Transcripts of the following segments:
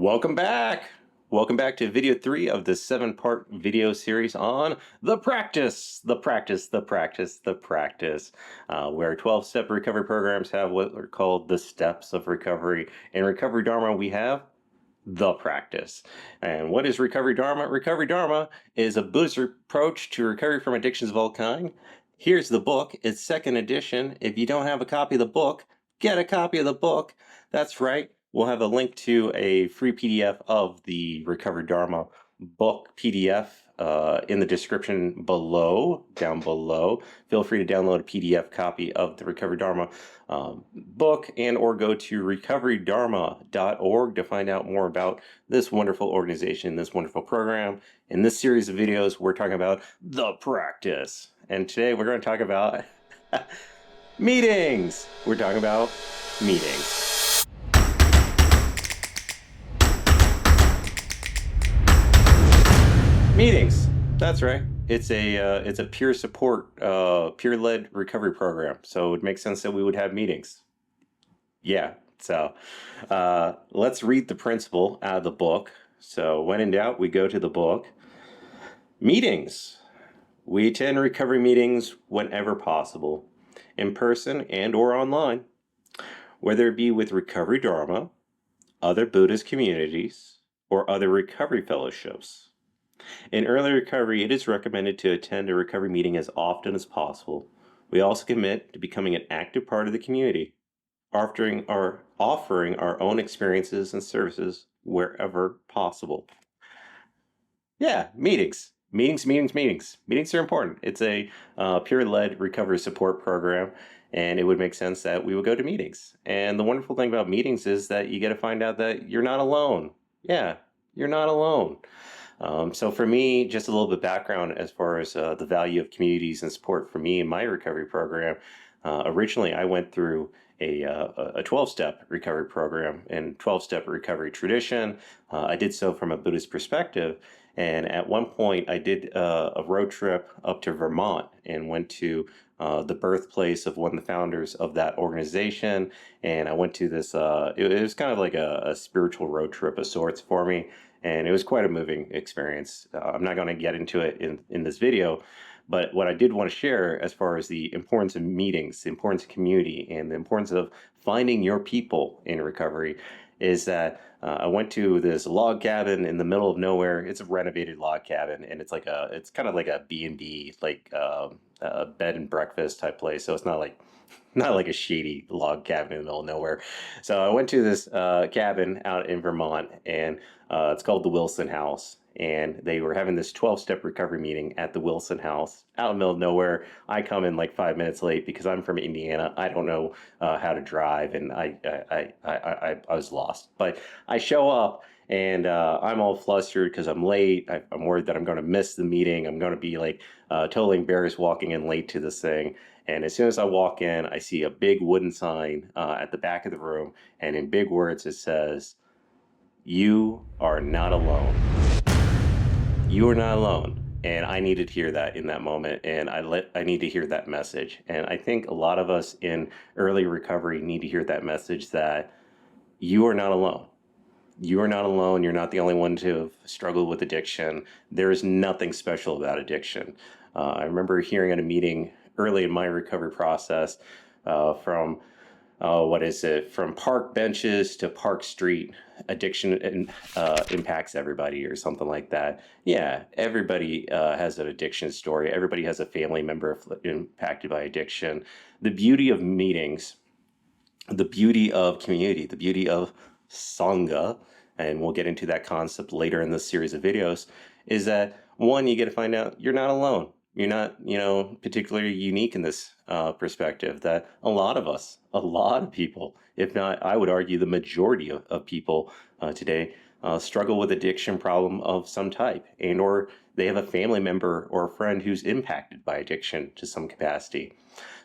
Welcome back. Welcome back to video 3 of the 7-part video series on the practice, where 12-step recovery programs have what are called the steps of recovery. In Recovery Dharma, we have the practice. And what is Recovery Dharma? Recovery Dharma is a Buddhist approach to recovery from addictions of all kinds. Here's the book. It's second edition. If you don't have a copy of the book, get a copy of the book. That's right. We'll have a link to a free PDF of the Recovery Dharma book PDF in the description below, down below. Feel free to download a PDF copy of the Recovery Dharma book and or go to recoverydharma.org to find out more about this wonderful organization, this wonderful program. In this series of videos, we're talking about the practice. And today we're going to talk about meetings. We're talking about meetings. Meetings. That's right. It's a peer support, peer-led recovery program. So it makes sense that we would have meetings. Yeah. So let's read the principle out of the book. So when in doubt, we go to the book. Meetings. We attend recovery meetings whenever possible, in person and or online, whether it be with Recovery Dharma, other Buddhist communities, or other recovery fellowships. In early recovery, it is recommended to attend a recovery meeting as often as possible. We also commit to becoming an active part of the community, offering our own experiences and services wherever possible. Yeah, meetings. Meetings are important. It's a peer-led recovery support program, and it would make sense that we would go to meetings. And the wonderful thing about meetings is that you get to find out that you're not alone. Yeah, you're not alone. So for me, just a little bit of background as far as the value of communities and support for me in my recovery program. Originally, I went through a 12-step recovery program and 12-step recovery tradition. I did so from a Buddhist perspective. And at one point, I did a road trip up to Vermont and went to the birthplace of one of the founders of that organization. And I went to this, it was kind of like a spiritual road trip of sorts for me. And it was quite a moving experience. I'm not going to get into it in this video, but what I did want to share as far as the importance of meetings, the importance of community, and the importance of finding your people in recovery is that I went to this log cabin in the middle of nowhere. It's a renovated log cabin, and it's kind of like a B&B, like a bed and breakfast type place. So it's not like a shady log cabin in the middle of nowhere. So I went to this cabin out in Vermont, and it's called the Wilson House. And they were having this 12-step recovery meeting at the Wilson House out in the middle of nowhere. I come in like 5 minutes late because I'm from Indiana. I don't know how to drive, and I was lost. But I show up, and I'm all flustered because I'm late. I'm worried that I'm going to miss the meeting. I'm going to be like totally embarrassed walking in late to this thing. And as soon as I walk in, I see a big wooden sign at the back of the room. And in big words, it says, "You are not alone." You are not alone. And I needed to hear that in that moment. And I need to hear that message. And I think a lot of us in early recovery need to hear that message that you are not alone. You are not alone. You're not the only one to have struggled with addiction. There is nothing special about addiction. I remember hearing at a meeting early in my recovery process from from park benches to Park Street, addiction impacts everybody or something like that. Yeah, everybody has an addiction story. Everybody has a family member impacted by addiction. The beauty of meetings, the beauty of community, the beauty of Sangha, and we'll get into that concept later in this series of videos, is that one, you get to find out you're not alone. You're not, particularly unique in this perspective, that a lot of people, if not, I would argue the majority of people today struggle with addiction problem of some type, and or they have a family member or a friend who's impacted by addiction to some capacity.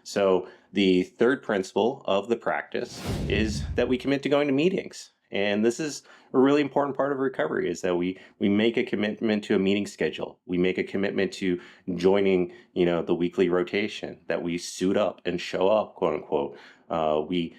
So the third principle of the practice is that we commit to going to meetings. And this is a really important part of recovery, is that we make a commitment to a meeting schedule. We make a commitment to joining, the weekly rotation, that we suit up and show up, quote unquote. We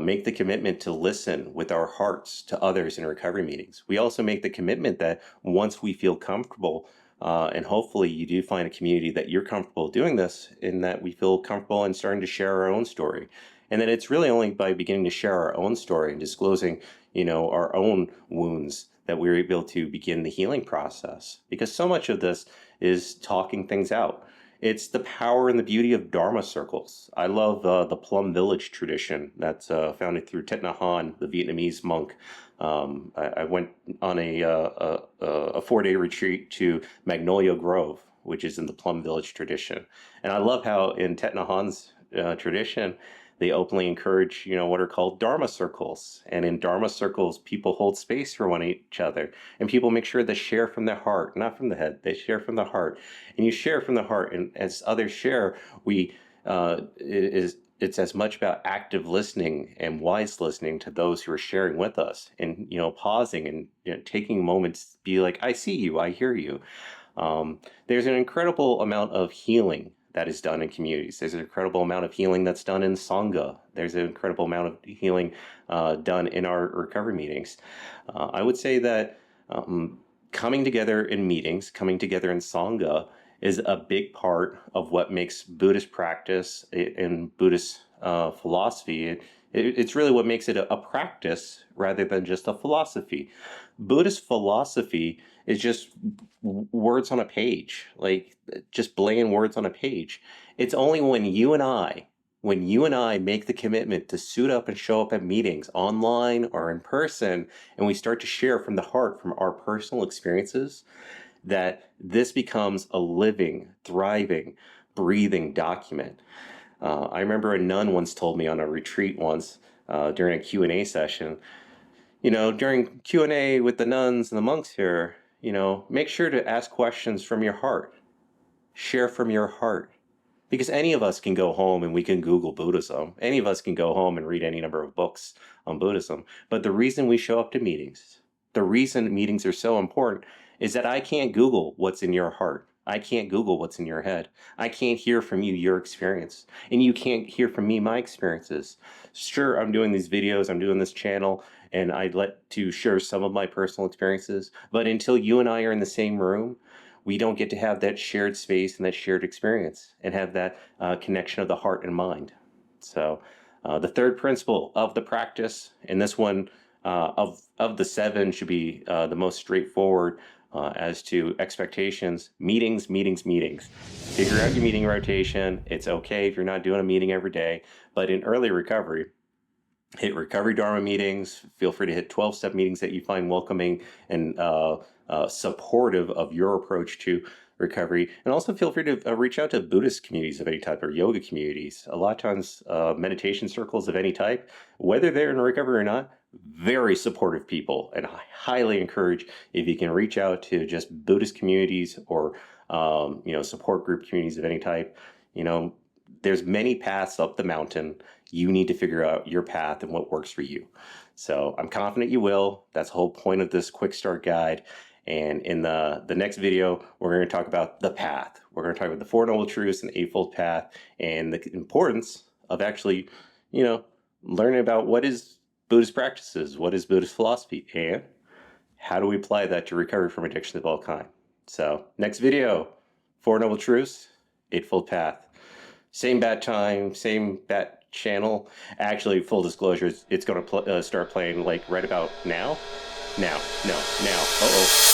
make the commitment to listen with our hearts to others in recovery meetings. We also make the commitment that once we feel comfortable, and hopefully you do find a community that you're comfortable doing this, in that we feel comfortable in starting to share our own story. And then it's really only by beginning to share our own story and disclosing, our own wounds, that we're able to begin the healing process. Because so much of this is talking things out. It's the power and the beauty of Dharma circles. I love the Plum Village tradition that's founded through Thich Nhat Hanh, the Vietnamese monk. I went on a 4-day retreat to Magnolia Grove, which is in the Plum Village tradition. And I love how in Thich Nhat Hanh's tradition, they openly encourage, what are called Dharma circles. And in Dharma circles, people hold space for one each other. And people make sure they share from their heart, not from the head. They share from the heart. And you share from the heart. And as others share, it's as much about active listening and wise listening to those who are sharing with us. And, pausing and taking moments to be like, I see you, I hear you. There's an incredible amount of healing that is done in communities. There's an incredible amount of healing that's done in Sangha. There's an incredible amount of healing done in our recovery meetings. I would say that coming together in meetings, coming together in Sangha is a big part of what makes Buddhist practice and Buddhist philosophy. It's really what makes it a practice rather than just a philosophy. Buddhist philosophy is just words on a page, like just bland words on a page. It's only when you and I make the commitment to suit up and show up at meetings online or in person, and we start to share from the heart, from our personal experiences, that this becomes a living, thriving, breathing document. I remember a nun once told me on a retreat once during a Q&A session, during Q&A with the nuns and the monks here, make sure to ask questions from your heart. Share from your heart. Because any of us can go home and we can Google Buddhism. Any of us can go home and read any number of books on Buddhism. But the reason we show up to meetings, the reason meetings are so important, is that I can't Google what's in your heart. I can't Google what's in your head. I can't hear from you your experience. And you can't hear from me my experiences. Sure, I'm doing these videos, I'm doing this channel, and I'd like to share some of my personal experiences. But until you and I are in the same room, we don't get to have that shared space and that shared experience and have that connection of the heart and mind. So the third principle of the practice, and this one of the 7 should be the most straightforward as to expectations: meetings. Figure out your meeting rotation. It's okay if you're not doing a meeting every day, but in early recovery, hit Recovery Dharma meetings. Feel free to hit 12-step meetings that you find welcoming and supportive of your approach to recovery. And also feel free to reach out to Buddhist communities of any type or yoga communities. A lot of times, meditation circles of any type, whether they're in recovery or not, very supportive people. And I highly encourage if you can reach out to just Buddhist communities or support group communities of any type. There's many paths up the mountain. You need to figure out your path and what works for you. So I'm confident you will. That's the whole point of this quick start guide. And in the next video, we're going to talk about the path. We're going to talk about the 4 Noble Truths and the Eightfold Path, and the importance of actually, learning about what is Buddhist practices, what is Buddhist philosophy, and how do we apply that to recovery from addiction of all kind. So next video, 4 Noble Truths, Eightfold Path. Same bat time, same bat channel. Actually, full disclosure, it's going to start playing like right about now. Now. Uh-oh.